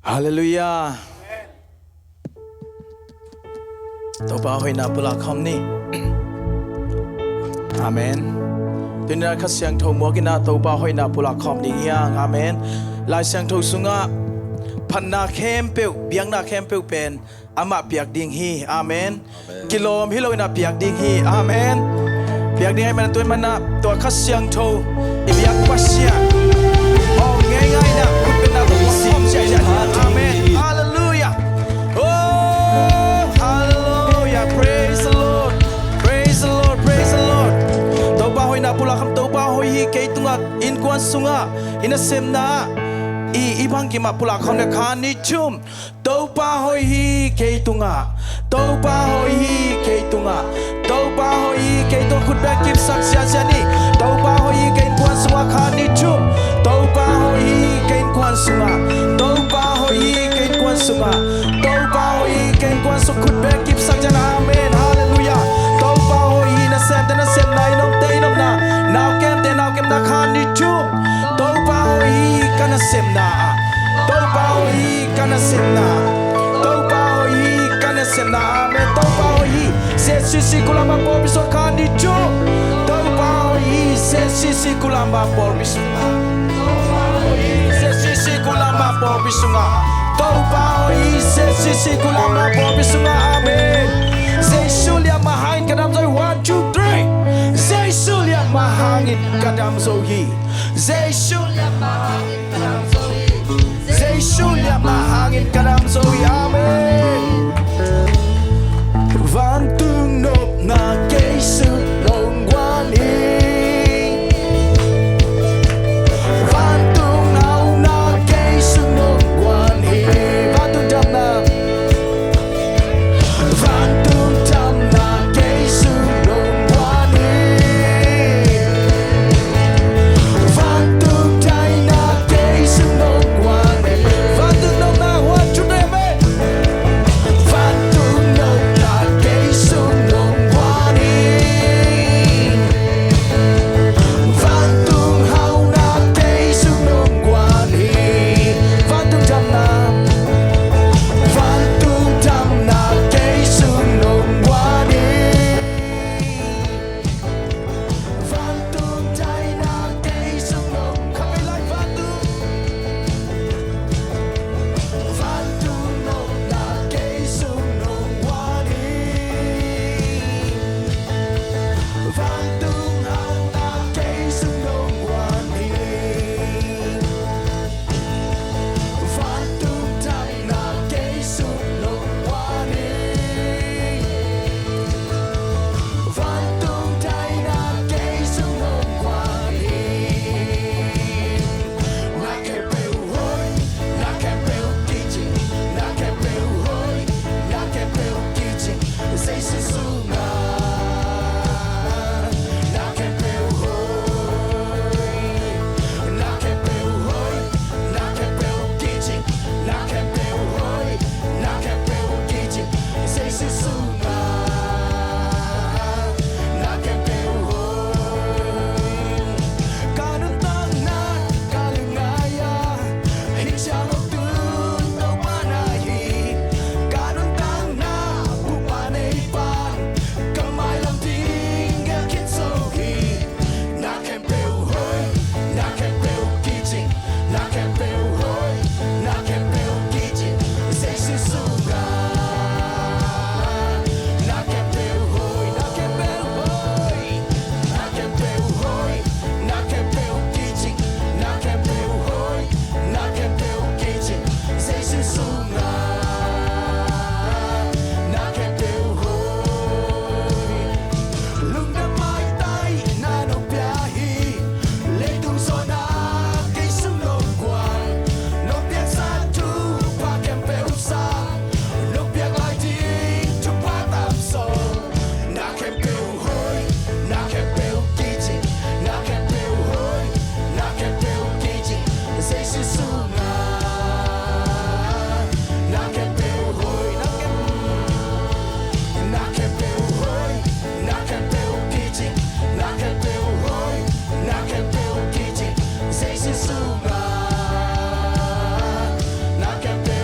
Hallelujah. Tàu bao hồi na bula khom ni. Amen. Tuy nhiên khát sang thâu mua cái na tàu bao hồi na bula khom ni ngang. Amen. Lai sang thâu sunga pan na khem peu biang na khem peu pen ama piak ding hi. Amen. Kilom hilo na piak ding hi. Amen. Piak ding hai mana tuan mana tua khát sang thâu ibiak pasya. Oh ngay ngay na kun na tàu khom chạy chạy. Amen. Hallelujah. Oh hallelujah. Praise the Lord. Praise the Lord. Praise the Lord. Tàu bao hồi na bula khom tàu bao hồi hi kay tunga in kuan sunga ina sem na. Ibang kima pula khom na khani chum tàu ba hoi hi kei tunga tàu ba hoi hi kei tunga tàu ba hoi hi kei to khut ba kim sak sia sia ni tàu ba hoi hi kei kwan sunga khani chum tàu ba hoi hi kei kwan sunga tàu ba hoi hi kei kwan sunga tàu ba hoi hi kei kwan so khut ba kim sak sia na. Amen. Hallelujah. Tàu ba hoi hi na sem na inom te inom na now kem na khani chum tàu ba hoi hi kana sem na tàu bao hi kana sem na tàu bao hi kana sem na. Amen. Tàu bao hi se sisi kulamba por biso khani chu tàu bao hi se sisi kulamba por biso se sisi kulamba por biso tàu bao hi se sisi kulamba por biso. Amen. Se sulia mahain kadam zoi 1 2 3 se sulia mahangin kadam zoi se sulia mahangin kadam zoi Julia mahangin kadam zoi. Amen. Van tung nộp na cây sự đồng quan ý Van tung nào na cây sự đồng quan ý Van tung trăm na Van tung trăm na cây sự đồng quan ý Van tung trái na cây sự đồng quan ý Van tung nộp na hoa chút đêm ấy Van tung nộp na cây sự đồng quan ý Van tung hao na cây sự đồng quan ý Van tung trăm na Van tung trăm na cây sự đồng quan ý Van tung trái na cây sự đồng khắp ấy lại Van tung nộp na cây sự đồng quan ý Van tung hao na cây sự đồng quan ý Van tung trăm na cây sự đồng quan ý Van tung trái na cây sự đồng quan ý Na ke peu hoi na ke peu kichi na ke peu hoi na ke peu kichi sei se sunga na ke peu hoi na ke peu hoi na ke peu kichi na ke peu hoi na ke peu kichi sei se sunga na ke peu hoi kanun tang na kalungaya hichang tun tau manahi kanun tang na pupanay pan kamay lang tingga kitsohi na ke peu hoi na ke peu kichi na ke peu hoi na ke peu kichi sei se sunga na ke peu hoi na ke peu hoi na ke peu hoi na ke peu kichi na ke peu hoi na ke peu kichi sei se sunga na ke peu hoi lung đam mai tay na no piahi le tung so na cây sung no quan no piak sa tu pa kem peu sa no piak lai ting tu pa tam so na ke peu hoi na ke peu kichi na ke peu hoi na ke peu kichi sei se sunga na ke peu hoi na ke peu hoi na ke peu kichi na ke peu hoi na ke peu kichi sei se sunga na ke peu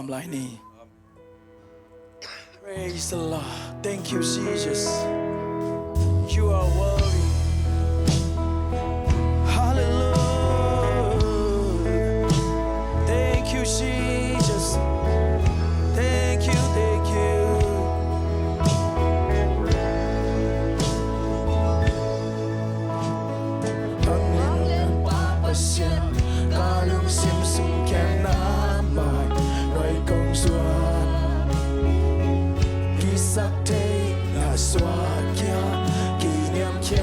Tom Liney. Praise the Lord. Thank you, Jesus. You are worthy. Hallelujah. Thank you, Jesus. Thank you, thank you. Panginoon papasya, kalong simsim kaya namay, noy kong suwan. Kisakte na swakya, kinyam kya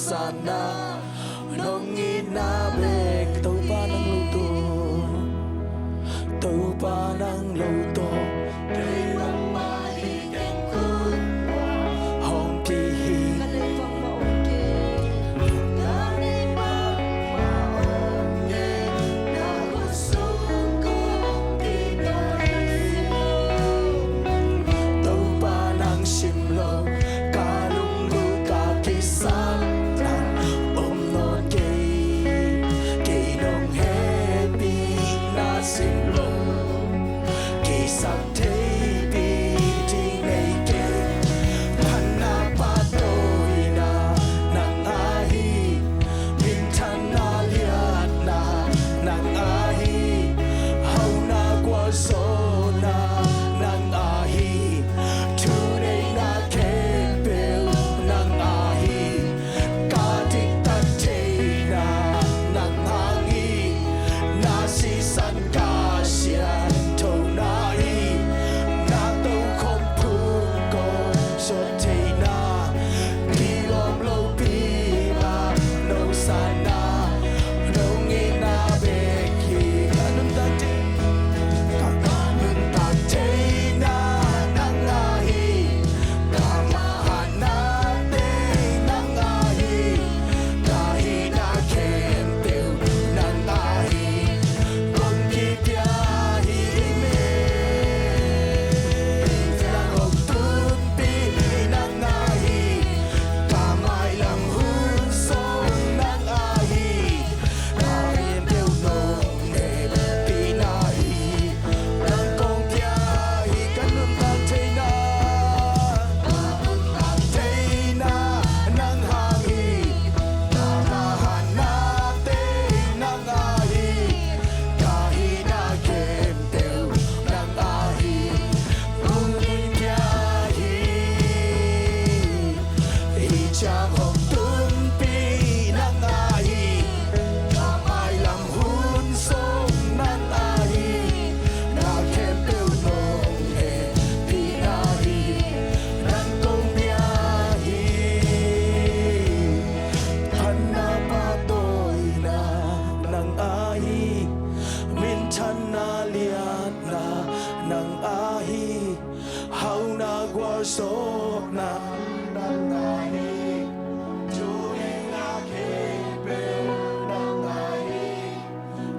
sana nongin na bek tàu pa ng luto tàu pa ng luto kay mang mahiging kun hong pihi so na nang ahi tuwing aking nang ahi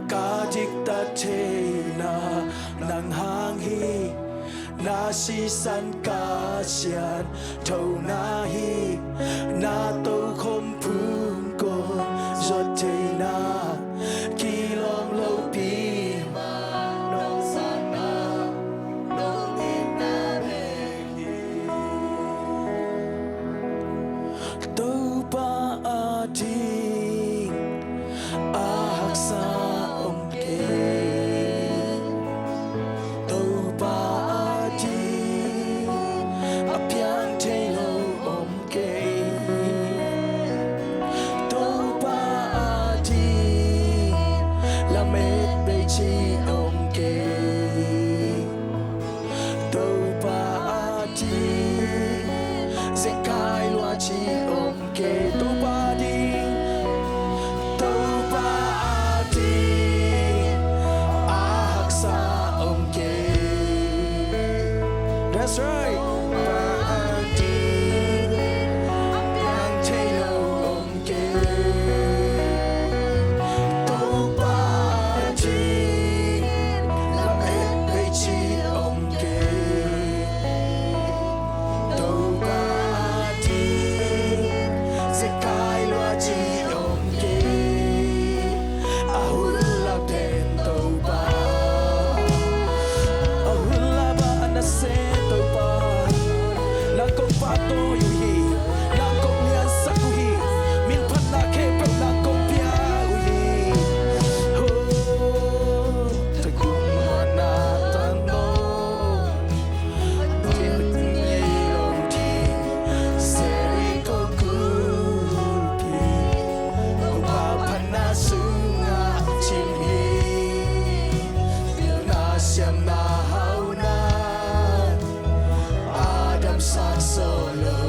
kadiktatina nang hanghi nasisan kasian thâu nahi na tô không phương cô giọt thầy na kỳ lòng lâu pi That's right. Solo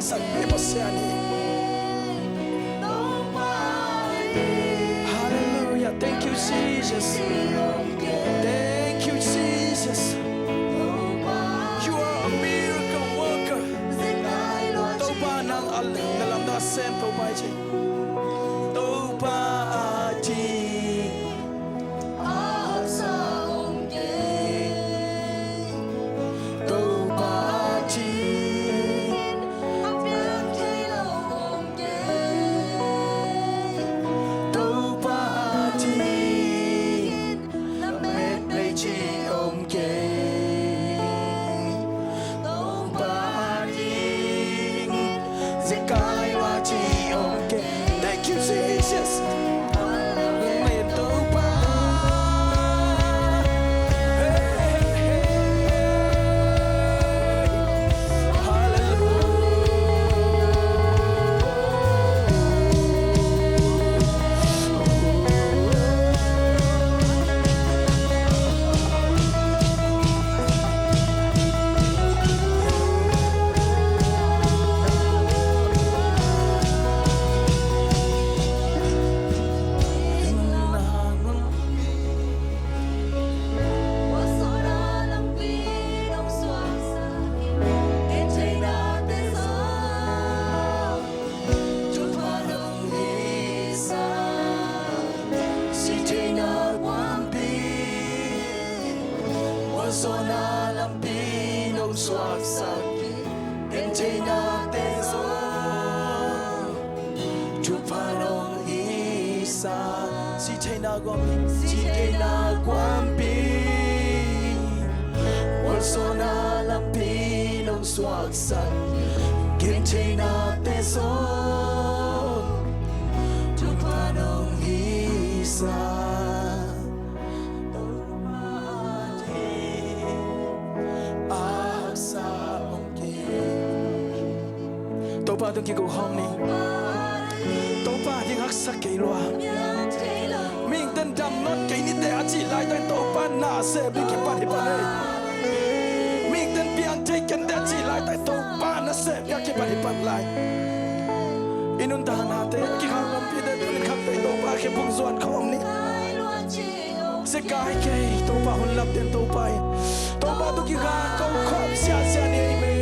sak pe pasiani. Hallelujah. Thank you, Jesus. Thank you, Jesus. You are a miracle worker. Tâu ba nang nalam da sen tâu ba chi. Tâu ba chi. Tâu ba tung ki go hong ni. Tâu ba ding hak sak ke loa. Ming ten dam not ke ni te achi lai tai tâu ba na se bi ki pa ni pa nei. Ming ten pian te ken te achi lai tai tâu ba na se bi ki pa ni pa lai. Inun ta na te ki khang lam pi de tu ni khang te tâu ba ke bung zuan khom ni. Se kai ke tâu ba hun lap ten tâu ba. Tâu ba tu ki ga ko khom sia sia ni me.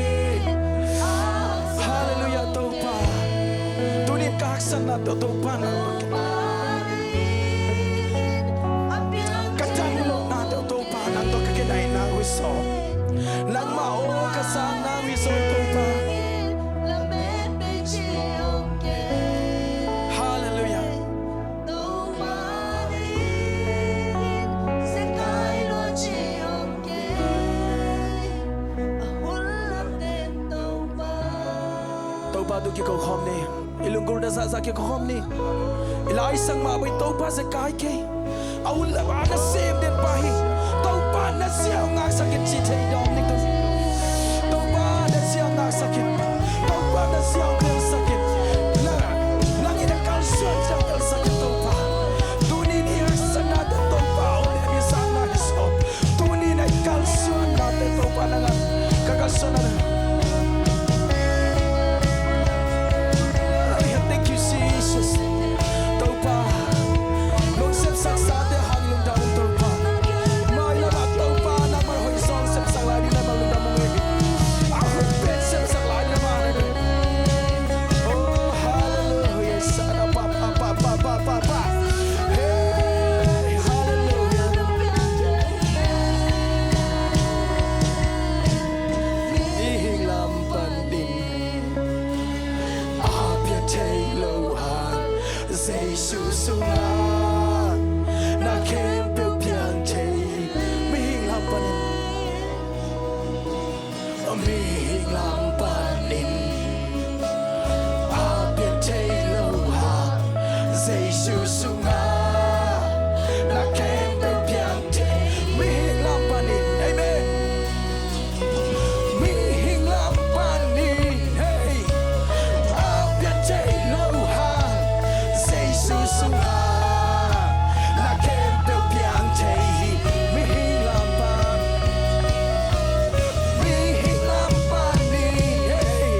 Hallelujah, tâu ba. Tu ni kak san na tâu ba na. Katang lo na tâu ba na to ka ke nai na wi so. Nang ma o ka sa na wi so tâu ba. Hallelujah. Tâu ba tu ki ko khom ni. Ilung gur da sa ki ko khom ni. Ilai sang ma bai tâu ba se kai ke. Au la ba na sem den ba hi. Tâu ba na siao nga sakit chi thei dom ni tu. Tâu ba na siao nga sakit. Tâu ba na siao kel sakit. Lang ina kal suan siao kel sakit tâu ba. Tu ni ni hasan na de tâu ba o ne mi sa na so. Tu ni na kal suan na de tâu ba na kakal suan na. Thank you, Jesus. Tâu ba. Nung sep sak sa de hang lung da tâu ba. Mai la ba tâu ba na mar hoi song sep sak lai di na malung da mong e. A hoi pet sep sak lai na ma na. Oh hallelujah. Sana pa pa pa pa pa pa pa. Hey hallelujah. Ihing lam pan din. Apia tay lo han. Zay su su nga. Na kem piu piang tay. Mi hing lam pan din. Mi hing lam pan din. Apia tay lo han. Zay su su nga. Na kem piu piang tay. Mi hing lam pan din. Amen. Mi hing lam pan din. Hey. Apia tay lo han. Zay su su nga. Na kem piu piang tay. Mi hing lam pan. Mi hing lam pan din. Hey.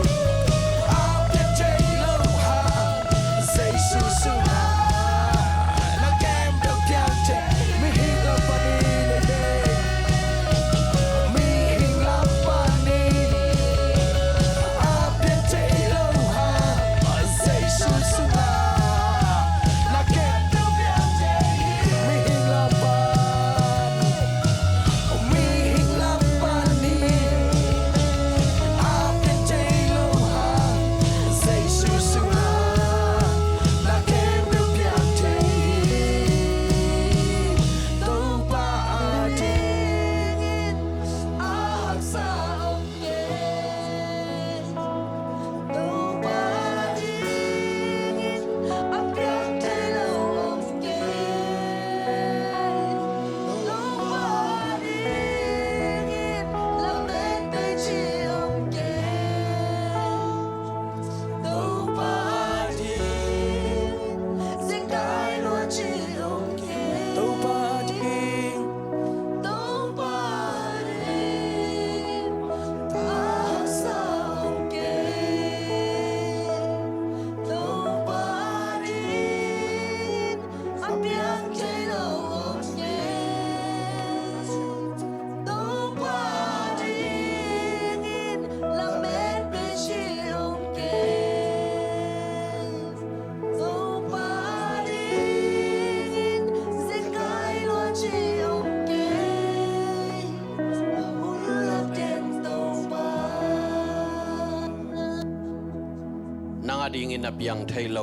นางอดีงินบยังไทยโล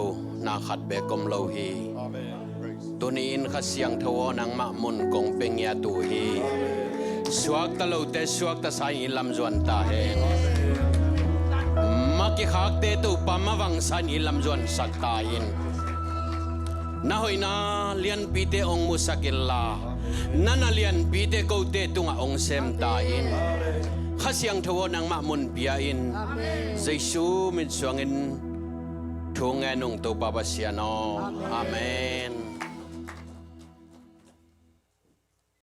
นาขัดเบกมโลฮีตัวนี้อินขัดเสียงทวนังมะมุนกงเป็งยาตูฮีสวกตะโลเตสวกตะไซอิลำจวนตาเฮงมักกิขักเตตุปามะวังสันอิลำจวนสักตาอินna hoi na lian pite ong musakilla nana lian pite ko te tunga ong sem ta in khasiang thawo nang ma mun pia in jaisu min suangin thunga nung to baba siano amen